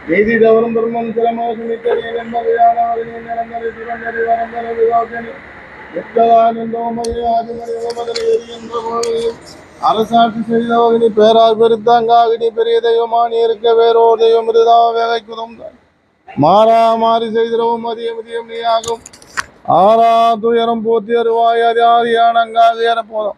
நீதி தவறும் பெருமன் சிரமம் அரசாட்சி செய்தவகினி பேரால் பெருத்தாங்காகினி பெரிய தெய்வமானி இருக்க வேறோ தெய்வம் வேகைக்குதும் மாறா மாறி செய்திடவும் மதியம் மதியம் நீ ஆகும் ஆறா துயரம் போத்தி அருவாய் அதியான அங்காக ஏற போதும்.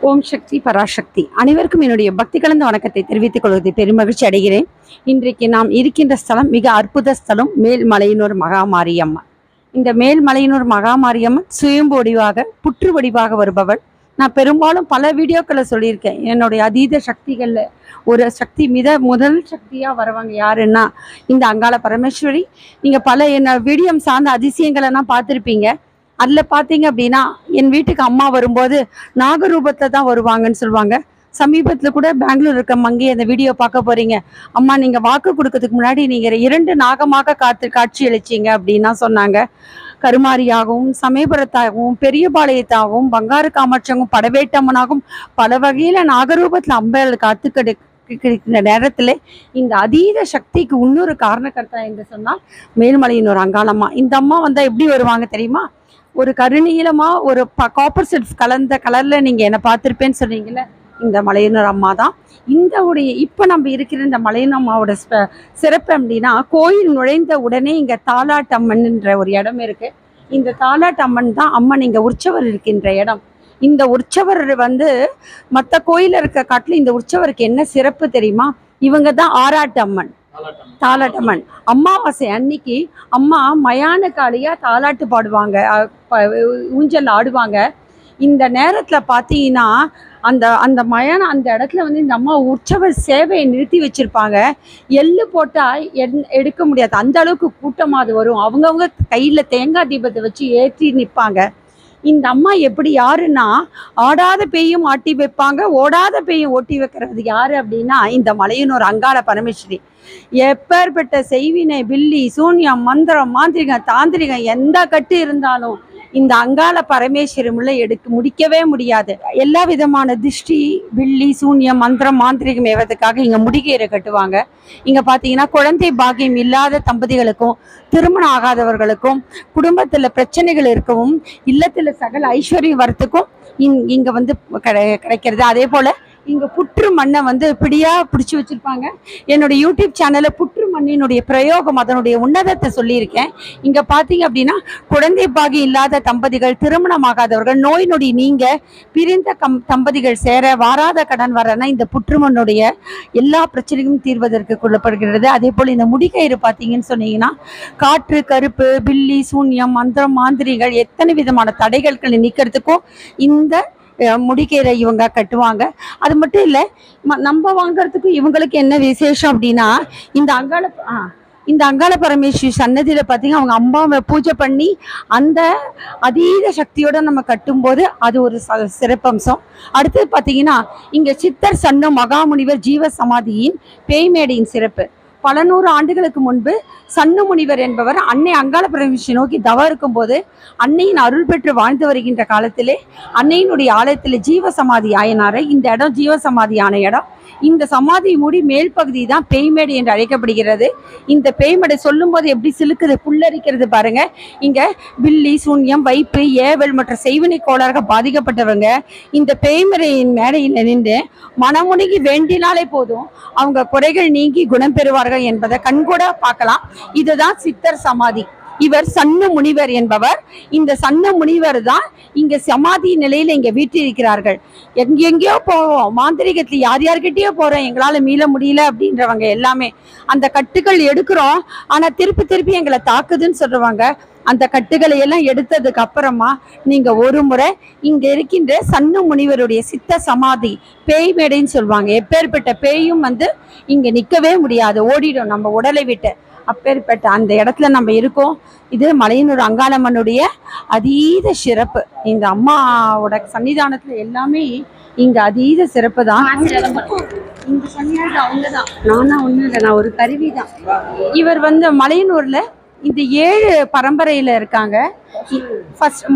ஓம் சக்தி பராசக்தி அனைவருக்கும் என்னுடைய பக்தி கலந்த வணக்கத்தை தெரிவித்துக் கொள்வதை பெருமகிழ்ச்சி அடைகிறேன். இன்றைக்கு நாம் இருக்கின்ற ஸ்தலம் மிக அற்புத ஸ்தலம் மேல்மலையனூர் மகாமாரியம்மன். இந்த மேல்மலையனூர் மகாமாரியம்மன் சுயம்பு வடிவாக புற்று வடிவாக வருபவள். நான் பெரும்பாலும் பல வீடியோக்களை சொல்லியிருக்கேன். என்னுடைய அதீத சக்திகளில் ஒரு சக்தி முதல் சக்தியாக வரவங்க யாருன்னா இந்த அங்காள பரமேஸ்வரி. நீங்கள் பல என்ன வீடியோ சார்ந்த அதிசயங்களை நான் பார்த்துருப்பீங்க. அதில் பார்த்தீங்க அப்படின்னா என் வீட்டுக்கு அம்மா வரும்போது நாகரூபத்தில் தான் வருவாங்கன்னு சொல்லுவாங்க. சமீபத்தில் கூட பெங்களூர் இருக்க மங்கி அந்த வீடியோ பார்க்க போகிறீங்க. அம்மா நீங்கள் வாக்கு கொடுக்கறதுக்கு முன்னாடி நீங்கள் 2 நாகமாக காட்சி அளிச்சிங்க அப்படின்னா சொன்னாங்க. கருமாரியாகவும் சமயபுரத்தாகவும் பெரியபாளையத்தாகவும் பங்காரு காமாட்சியாகவும் படவேட்டம்மனாகவும் பல வகையில் நாகரூபத்தில் அம்பையால் கிடைக்கிற நேரத்தில் இந்த அதீத சக்திக்கு இன்னொரு காரணக்கர்த்தா என்று சொன்னால் மேல்மலையனூர் அங்காளம்மா. இந்த அம்மா வந்தால் எப்படி வருவாங்க தெரியுமா? ஒரு கருநீளமா ஒரு காப்பர் செட் கலந்த கலர்ல நீங்க என்ன பார்த்துருப்பேன்னு சொன்னீங்கல்ல, இந்த மலையனூர் அம்மா தான். இப்ப நம்ம இருக்கிற இந்த மலையனூர் அம்மாவோட சிறப்பு அப்படின்னா, கோயில் நுழைந்த உடனே இங்க தாலாட்டம்மன்ன்ற ஒரு இடம் இருக்கு. இந்த தாலாட்டம்மன் தான் அம்மன் இங்க உற்சவர் இருக்கின்ற இடம். இந்த உற்சவர் மற்ற கோயில இருக்க காட்டில் இந்த உற்சவருக்கு என்ன சிறப்பு தெரியுமா? இவங்க தான் ஆராட்டு அம்மன், தாலாட்டம்மன். அமாவாசை அன்னைக்கு அம்மா மயான காளியா தாலாட்டு பாடுவாங்க, ஊஞ்சல் ஆடுவாங்க. இந்த நேரத்துல பாத்தீங்கன்னா அந்த மயான அந்த இடத்துல இந்த அம்மா உற்சவ சேவையை நிறுத்தி வச்சிருப்பாங்க. எள்ளு போட்டா எடுக்க முடியாது, அந்த அளவுக்கு கூட்டமா அது வரும். அவங்கவுங்க கையில தேங்காய் தீபத்தை வச்சு ஏற்றி நிற்பாங்க. இந்த அம்மா எப்படி யாருன்னா, ஆடாத பேயும் ஆட்டி வைப்பாங்க, ஓடாத பேயும் ஓட்டி வைக்கிறது யாரு அப்படின்னா இந்த மலையனூர் அங்காள பரமேஸ்வரி. எப்பேற்பட்ட செய்வினை, பில்லி, சூன்யம், மந்திரம், மாந்திரிகம், தாந்திரிகம் எந்த கட்டு இருந்தாலும் இந்த அங்காள பரமேஸ்வரி முடிக்கவே முடியாது. எல்லா விதமான திருஷ்டி, பில்லி, சூன்யம், மந்திரம், மாந்திரிகம் ஏவதுக்காக இங்க முடிகீரை கட்டுவாங்க. இங்க பாத்தீங்கன்னா குழந்தை பாக்கியம் இல்லாத தம்பதிகளுக்கும், திருமணம் ஆகாதவர்களுக்கும், குடும்பத்துல பிரச்சனைகள் இருக்கவும், இல்லத்துல சகல ஐஸ்வர்யம் வரத்துக்கும் இங்க கிடைக்கிறது. அதே போல இங்க புற்று மண்ணை பிடியா பிடிச்சி வச்சிருப்பாங்க. என்னோட யூடியூப் சேனல்ல புற்று மண்ணினுடைய பிரயோகம், அதனுடைய உன்னதத்தை சொல்லியிருக்கேன். இங்க பாத்தீங்க அப்படின்னா குழந்தை பாகி இல்லாத தம்பதிகள், திருமணமாகாதவர்கள், நோய் நொடி நீங்க, பிரிந்த தம்பதிகள் சேர, வாராத கடன் வரனா இந்த புற்று மண்ணுடைய எல்லா பிரச்சனையும் தீர்வதற்கு கொள்ளப்படுகிறது. அதே போல இந்த முடிகயிறு பார்த்தீங்கன்னு சொன்னீங்கன்னா காற்று, கருப்பு, பில்லி, சூன்யம், மந்திரம், மாந்திரிகள் எத்தனை விதமான தடைகளை நீக்கிறதுக்கும் இந்த முடிகீரை இவங்க கட்டுவாங்க. அது மட்டும் இல்லை, நம்ம வாங்கறதுக்கும் இவங்களுக்கு என்ன விசேஷம் அப்படின்னா, இந்த அங்காள பரமேஸ்வரி சன்னதியில பார்த்தீங்கன்னா அவங்க அம்பாவை பூஜை பண்ணி அந்த அதீத சக்தியோட நம்ம கட்டும்போது அது ஒரு சிறப்பம்சம். அடுத்தது பார்த்தீங்கன்னா இங்க சித்தர் சன்னு மகாமுனிவர் ஜீவ சமாதியின் பேய்மேடையின் சிறப்பு. பல 100 ஆண்டுகளுக்கு முன்பு சன்னு முனிவர் என்பவர் அன்னை அங்காள பரமேஸ்வரி நோக்கி தவம் இருக்கும் போது அன்னையின் அருள் பெற்று வாழ்ந்து வருகின்ற காலத்திலே அன்னையினுடைய ஆலயத்தில் ஜீவசமாதி ஆயினார. இந்த இடம் ஜீவசமாதியான இடம். இந்த சமாதி மூடி மேல் பகுதி தான் பேய்மேடு என்று அழைக்கப்படுகிறது. இந்த பேய்மேடை சொல்லும் போது எப்படி சிலுக்குது, புல்லரிக்கிறது பாருங்க. இங்க பில்லி, சூன்யம், வைப்பு, ஏவல் மற்ற செய்வினை கோளாறுகள் பாதிக்கப்பட்டவங்க இந்த பேய்மேடையின் மேடையில் நின்று மனமுனிகி வேண்டினாலே போதும் அவங்க குறைகள் நீங்கி குணம் பெறுவார்கள் என்பதை கண்கூட பார்க்கலாம். இதுதான் சித்தர் சமாதி. இவர் சன்னு முனிவர் என்பவர். இந்த சன்னு முனிவர் தான் இங்க சமாதி நிலையில இங்க வீட்டிருக்கிறார்கள். எங்கெங்கயோ போவோம், மாந்திரிகத்துல யார்கிட்டயோ போறோம், எங்களால மீள முடியல அப்படின்றவங்க எல்லாமே அந்த கட்டுகள் எடுக்கிறோம், ஆனா திருப்பி எங்களை தாக்குதுன்னு சொல்றவங்க அந்த கட்டுகளை எல்லாம் எடுத்ததுக்கு அப்புறமா நீங்க ஒரு முறை இங்க இருக்கின்ற சன்னு முனிவருடைய சித்த சமாதி பேய்மேடைன்னு சொல்லுவாங்க. எப்பேற்பட்ட பேயும் இங்க நிக்கவே முடியாது, ஓடிடும் நம்ம உடலை விட்டு. அப்பேற்பட்ட அந்த இடத்துல நம்ம இருக்கோம். இது மலையனூர் அங்காளம்மனுடைய அதீத சிறப்பு. இந்த அம்மாவோட சன்னிதானத்துல எல்லாமே இங்க அதீத சிறப்பு தான். இங்க சொன்னது அவங்கதான், நானா ஒண்ணும் இல்லை, நான் ஒரு கருவி தான். இவர் வந்து மலையனூர்ல இந்த 7 பரம்பரையில இருக்காங்க.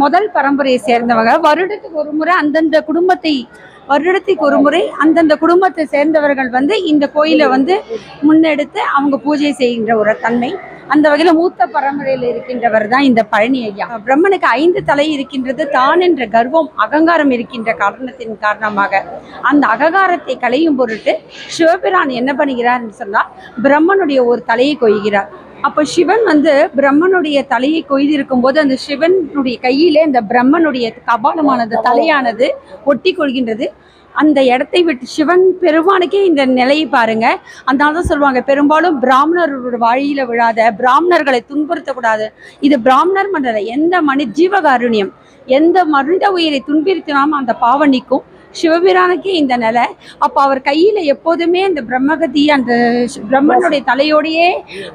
முதல் பரம்பரையை சேர்ந்தவங்க. வருடத்துக்கு ஒரு முறை அந்தந்த குடும்பத்தை சேர்ந்தவர்கள் வந்து இந்த கோயிலை வந்து முன்னெடுத்து அவங்க பூஜை செய்கின்ற ஒரு தன்மை. அந்த வகையில மூத்த பரம்பரையில் இருக்கின்றவர் தான் இந்த பழனி ஐயா. பிரம்மனுக்கு 5 தலை இருக்கின்றது. தான் என்ற கர்வம், அகங்காரம் இருக்கின்ற காரணத்தின் காரணமாக அந்த அகங்காரத்தை களையும் பொருட்டு சிவபிரான் என்ன பண்ணுகிறார்னு சொன்னால் பிரம்மனுடைய ஒரு தலையை கொய்கிறார். அப்போ சிவன் வந்து பிரம்மனுடைய தலையை கொய்திருக்கும் போது அந்த சிவனுடைய கையிலே இந்த பிரம்மனுடைய கபாலமானது, தலையானது ஒட்டி கொள்கின்றது. அந்த இடத்தை விட்டு சிவன் பெருமானுக்கே இந்த நிலையை பாருங்க. அதனால தான் சொல்லுவாங்க, பெரும்பாலும் பிராமணரோட வாழியில விழாத, பிராமணர்களை துன்புறுத்தக்கூடாது. இது பிராமணர் மண்டல எந்த ஜீவகாருண்யம், எந்த மனித உயிரை துன்புறுத்தினாலும் அந்த பாவம் நீக்கும். சிவபிரானுக்கே இந்த நிலை. அப்போ அவர் கையில் எப்போதுமே அந்த பிரம்மகதி, அந்த பிரம்மனுடைய தலையோடையே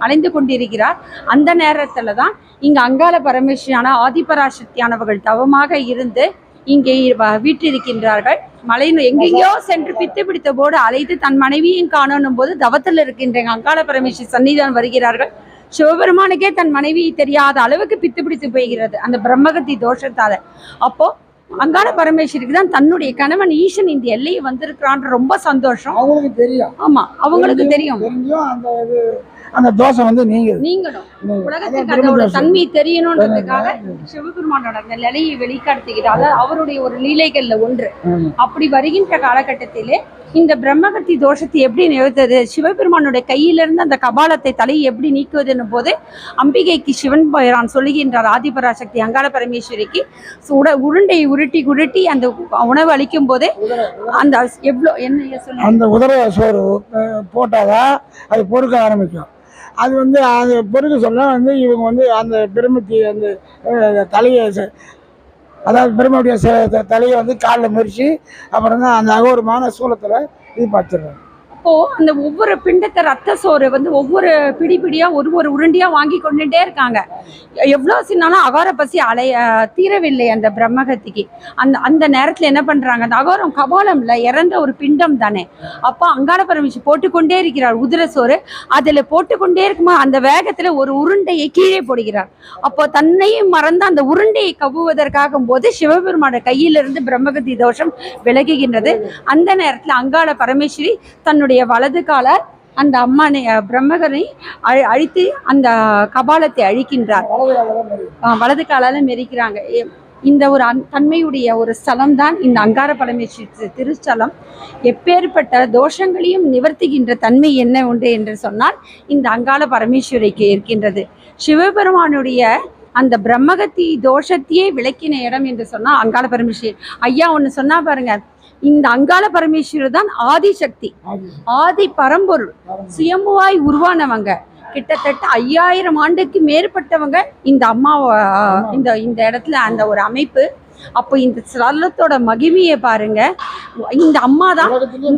அலைந்து கொண்டிருக்கிறார். அந்த நேரத்தில் தான் இங்கே அங்காள பரமேஸ்வரியான ஆதிபராசக்தியானவர்கள் தவமாக இருந்து இங்கே வீற்றிருக்கின்றார்கள். எங்கெங்கயோ சென்று பித்து பிடித்த போடு அழைத்து தன் மனைவியும் காணணும் போது தவத்தில் இருக்கின்ற அங்காள பரமேஸ்வரி சன்னிதான் வருகிறார்கள். சிவபெருமானுக்கே தன் மனைவி தெரியாத அளவுக்கு பித்து பிடித்து போகிறது அந்த பிரம்மகத்தி தோஷத்தால. அப்போ அங்காள பரமேஸ்வரிக்கு தான் தன்னுடைய கணவன் ஈசன் இந்த எல்லையை வந்திருக்கிறான்ற ரொம்ப சந்தோஷம். அவங்களுக்கு தெரியும். ஆமா, அவங்களுக்கு தெரியும். அந்த தோஷம் வந்து நீங்களும் உலகத்துக்கு அதோட தன்மை தெரியணும்ன்றதுக்காக சிவபெருமானோட அந்த நிலையை வெளிக்காட்டுகிறார். அதாவது அவருடைய ஒரு லீலைகள்ல ஒன்று. அப்படி வருகின்ற காலகட்டத்திலே இந்த பிரம்மகத்தி தோஷத்தை எப்படி நிறுத்தது, சிவபெருமானுடைய கையிலிருந்து அந்த கபாலத்தை தலையை எப்படி நீக்குவதுன்னு போது அம்பிகைக்கு சிவன் பயிரான் சொல்லுகின்றார். ஆதிபராசக்தி அங்காள பரமேஸ்வரிக்கு உருண்டையை உருட்டி அந்த உணவு அளிக்கும் போதே அந்த எவ்வளோ என்ன சொல்ல அந்த உதர சோறு போட்டாதான் அது பொறுக்க ஆரம்பிக்கும். அது வந்து அது பொறுக்க சொல்ல வந்து இவங்க வந்து அந்த பிரம்மத்தி அந்த தலையை, அதாவது பிரம்மனுடைய தலையை வந்து காலில் முறிச்சு அப்புறம் தான் அந்த அகோரமான சூலத்தில் இது பார்த்துடுறாங்க. அப்போ அந்த ஒவ்வொரு பிண்டத்தை ரத்த சோறு வந்து ஒவ்வொரு பிடியா ஒரு உருண்டியா வாங்கி கொண்டுட்டே இருக்காங்க. எவ்வளோ சின்னாலும் அகார பசி தீரவில்லை அந்த பிரம்மகத்திக்கு. அந்த நேரத்தில் என்ன பண்றாங்க, அந்த அகாரம் கபாலம்ல இறந்த ஒரு பிண்டம் தானே. அப்போ அங்காள பரமேஸ்வரி போட்டுக்கொண்டே இருக்கிறார் உதிர சோறு. அதில் போட்டுக்கொண்டே இருக்குமா அந்த வேகத்துல ஒரு உருண்டையை கீழே போடுகிறார். அப்போ தன்னையும் மறந்து அந்த உருண்டையை கவ்வுவதற்காகும் போது சிவபெருமான கையிலிருந்து பிரம்மகத்தி தோஷம் விலகுகின்றது. அந்த நேரத்தில் அங்காள பரமேஸ்வரி தன்னுடைய வலது காலால் அந்த அம்மனை பிரம்மகனை அழித்து அந்த கபாலத்தை அழிக்கின்றார். வலது காலால மெரிக்கிறாங்க. இந்த ஒரு தன்மையுடைய ஒரு ஸ்தலம் தான் இந்த அங்காள பரமேஸ்வரி திருஸ்தலம். எப்பேற்பட்ட தோஷங்களையும் நிவர்த்திக்கின்ற தன்மை என்ன உண்டு என்று சொன்னால் இந்த அங்காள பரமேஸ்வரிக்கு இருக்கின்றது. சிவபெருமானுடைய அந்த பிரம்மகத்தி தோஷத்தையே விளக்கின இடம் என்று சொன்னால் அங்காள பரமேஸ்வரி. ஐயா ஒன்று சொன்னா பாருங்க, இந்த அங்காள பரமேஸ்வரர் தான் ஆதிசக்தி, ஆதி பரம்பொருள், சுயம்புவாய் உருவானவங்க. கிட்டத்தட்ட 5000 ஆண்டுக்கு மேற்பட்டவங்க இந்த அம்மா இந்த இடத்துல அந்த ஒரு அமைப்பு. அப்போ இந்த ஸ்தலத்தோட மகிமையை பாருங்க. இந்த அம்மா தான்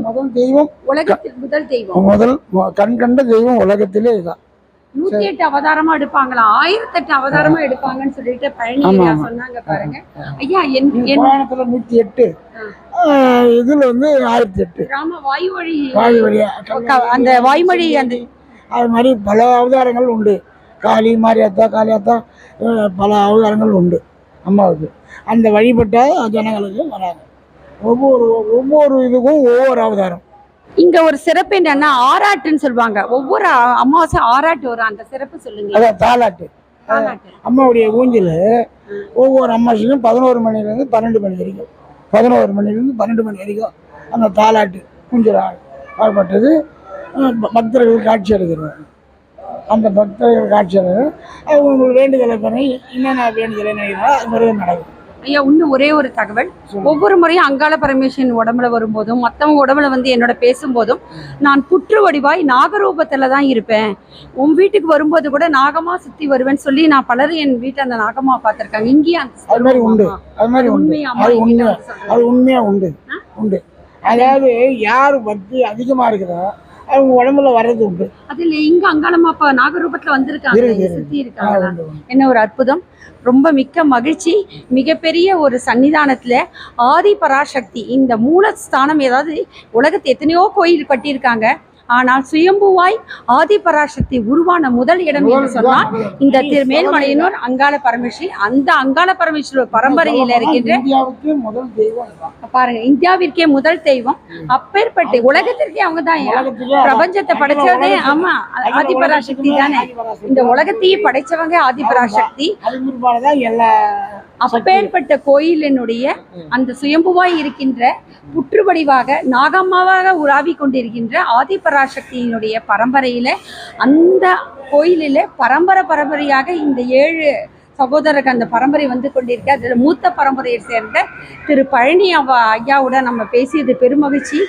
முதல் தெய்வம், உலகத்தில் முதல் தெய்வம், முதல் கண் கண்ட தெய்வம் உலகத்திலே இதுதான். 108 அவதாரமா எடுப்பாங்களா, 1008 அவதாரமா எடுப்பாங்கன்னு சொல்லிட்டு பழனி சொன்னாங்க பாருங்க. ஐயா புராணத்துல 108, இதுல வந்து 1008. ராம வாய்மொழி அந்த வாய்மொழி அந்த அது மாதிரி பல அவதாரங்கள் உண்டு. காளியாத்தா பல அவதாரங்கள் உண்டு அம்மாவுக்கு. அந்த வழிபட்ட ஜனங்களுக்கு வராங்க. ஒவ்வொரு இதுக்கும் ஒவ்வொரு அவதாரம். இங்க ஒரு சிறப்பு என்னன்னா ஆராட்டுன்னு சொல்லுவாங்க. ஒவ்வொரு அமாவாசை ஆராட்டு வரும். அந்த சிறப்பு சொல்லுங்க. அதான் தாலாட்டு. அம்மாவுடைய ஊஞ்சல் ஒவ்வொரு அமாவாசைக்கும் 11 மணிலேருந்து 12 மணி வரைக்கும், 11 மணிலேருந்து 12 மணி வரைக்கும் அந்த தாலாட்டு ஊஞ்சல் ஆடப்பட்டது. பக்தர்கள் காட்சி எடுக்கிறாங்க. அந்த பக்தர்கள் காட்சி எடுக்கிறது அவங்க வேண்டுதலை பண்ணி என்னென்ன வேண்டுதலை நினைக்கிறோம் அது மாதிரி நடக்கும். ஐயா இன்னும் ஒரே ஒரு தகவல். ஒவ்வொரு முறையும் அங்காள பரமேஸ்வரன் உடம்புல வரும்போதும் மற்றவங்க உடம்புல வந்து என்னோட பேசும்போதும் நான் புற்று வடிவாய் நாகரூபத்துல தான் இருப்பேன், உன் வீட்டுக்கு வரும்போது கூட நாகமா சுத்தி வருவேன்னு சொல்லி நான் பலரும் என் வீட்டில் அந்த நாகமா பார்த்துருக்காங்க. இங்கேயும் அது மாதிரி உண்டு. அது மாதிரி உண்டு. அது உண்மையா உண்டு. அதாவது யார் பக்தி அதிகமா இருக்குதோ அவங்க உடம்புல வர்றது உண்டு. அதுல இங்க அங்காளம்மா அப்ப நாகரூபத்துல வந்திருக்காங்க, இருக்கு. சுத்தி இருக்காங்க. உண்டு. என்ன ஒரு அற்புதம்! ரொம்ப மிக்க மகிழ்ச்சி. மிகப்பெரிய ஒரு சன்னிதானத்துல ஆதி பராசக்தி இந்த மூலஸ்தானம். ஏதாவது உலகத்தை எத்தனையோ கோயில் கட்டியிருக்காங்க, ஆனால் சுயம்புவாய் ஆதி பராசக்தி உருவான முதல் இடம் என்று சொன்னால் இந்த மேல்மலையனூர் அங்காள பரமேஸ்வரி. அந்த அங்காள பரமேஸ்வரர் பரம்பரையில் இருக்கின்ற இந்தியாவுக்கு முதல் தெய்வம் பாருங்க, இந்தியாவிற்கே முதல் தெய்வம். அப்பேற்பட்டு உலகத்திற்கே அவங்க தான் பிரபஞ்சத்தை படைச்சதே. ஆமா, ஆதி பராசக்தி தானே. இந்த உலகத்தையே படைச்சவங்க ஆதி பராசக்தி. அப்பேற்பட்ட கோயிலினுடைய அந்த சுயம்புவாய் இருக்கின்ற புற்று வடிவாக நாகம்மாவாக உலாவி கொண்டிருக்கின்ற ஆதி பராசக்தியினுடைய பரம்பரையில அந்த கோயிலில் பரம்பரையாக இந்த 7 சகோதரர்கள் அந்த பரம்பரை வந்து கொண்டிருக்க. அதில் மூத்த பரம்பரையை சேர்ந்த திரு பழனி ஐயாவுடன் நம்ம பேசியது பெருமகிழ்ச்சி.